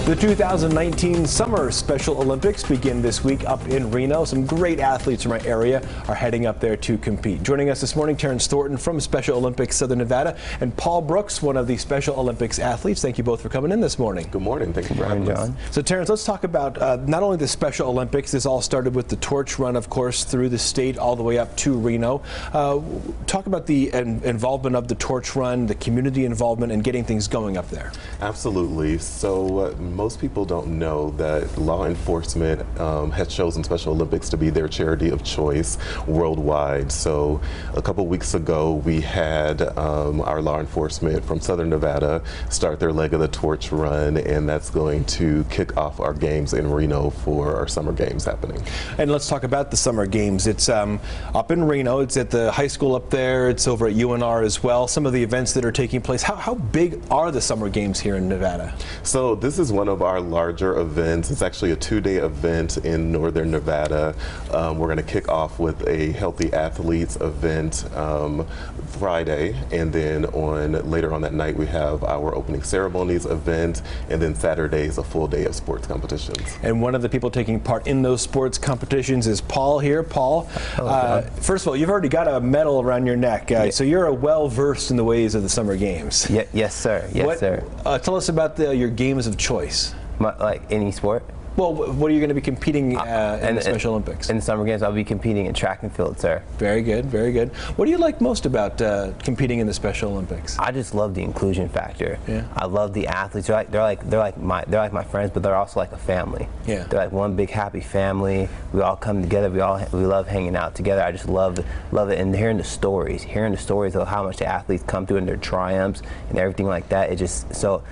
The 2019 Summer Special Olympics begin this week up in Reno. Some great athletes from our area are heading up there to compete. Joining us this morning, Terrence Thornton from Special Olympics Southern Nevada and Paul Brooks, one of the Special Olympics athletes. Thank you both for coming in this morning. Good morning. Thank you for having us. So Terrence, let's talk about not only the Special Olympics. This all started with the torch run, of course, through the state all the way up to Reno. Talk about the involvement of the torch run, the community involvement, and getting things going up there. Absolutely. So most people don't know that law enforcement has chosen Special Olympics to be their charity of choice worldwide. So a couple weeks ago, we had our law enforcement from Southern Nevada start their leg of the torch run, and that's going to kick off our games in Reno for our summer games happening. And let's talk about the summer games. It's up in Reno. It's at the high school up there. It's over at UNR as well. Some of the events that are taking place. How big are the summer games here in Nevada? So this is one of our larger events. It's actually a two-day event in Northern Nevada. We're going to kick off with a Healthy Athletes event Friday, and then later on that night we have our opening ceremonies event, and then Saturday is a full day of sports competitions. And one of the people taking part in those sports competitions is Paul here. Paul, first of all, you've already got a medal around your neck, so you're well versed in the ways of the summer games. Yes, sir. Yes, sir. Tell us about your games of choice. Like any sport? Well, what are you going to be competing in the Special Olympics? In the Summer Games, I'll be competing in track and field, sir. Very good, very good. What do you like most about competing in the Special Olympics? I just love the inclusion factor. Yeah. I love the athletes. They're like my friends, but they're also like a family. Yeah. They're like one big happy family. We all come together. We love hanging out together. I just love it, and hearing the stories of how much the athletes come through and their triumphs and everything like that. It's just so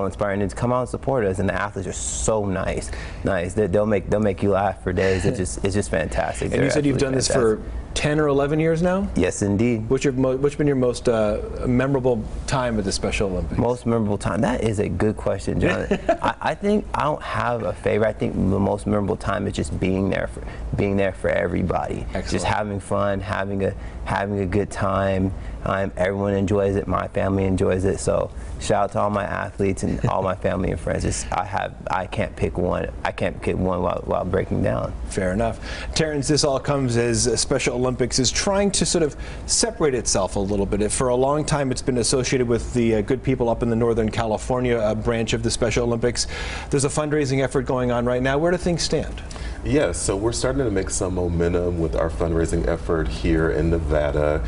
inspiring. And to come out and support us, and the athletes are so nice. They'll make you laugh for days. It's just fantastic. And you said you've done this for 10 or 11 years now? Yes, indeed. What's been your most memorable time at the Special Olympics? Most memorable time? That is a good question, John. I think I don't have a favorite. I think the most memorable time is just being there for everybody. Excellent. Just having fun, having a good time. Everyone enjoys it. My family enjoys it. So shout out to all my athletes and all my family and friends. I can't pick one. I can't pick one while breaking down. Fair enough. Terrence, this all comes as Special Olympics is trying to sort of separate itself a little bit. For a long time, it's been associated with the good people up in the Northern California branch of the Special Olympics. There's a fundraising effort going on right now. Where do things stand? Yes, so we're starting to make some momentum with our fundraising effort here in Nevada.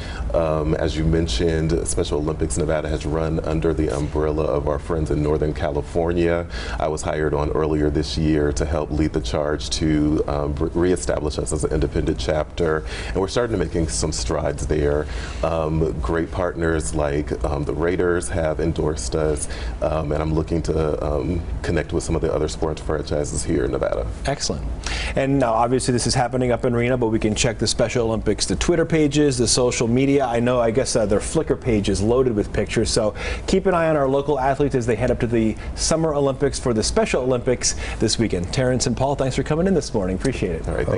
As you mentioned, Special Olympics Nevada has run under the umbrella of our friends in Northern California. I was hired on earlier this year to help lead the charge to reestablish us as an independent chapter, and we're starting to making some strides there. Great partners like the Raiders have endorsed us, and I'm looking to connect with some of the other sports franchises here in Nevada. Excellent. And now, obviously, this is happening up in Reno, but we can check the Special Olympics, the Twitter pages, the social media. I guess their Flickr page is loaded with pictures. So keep an eye on our local athletes as they head up to the Summer Olympics for the Special Olympics this weekend. Terrence and Paul, thanks for coming in this morning. Appreciate it. All right.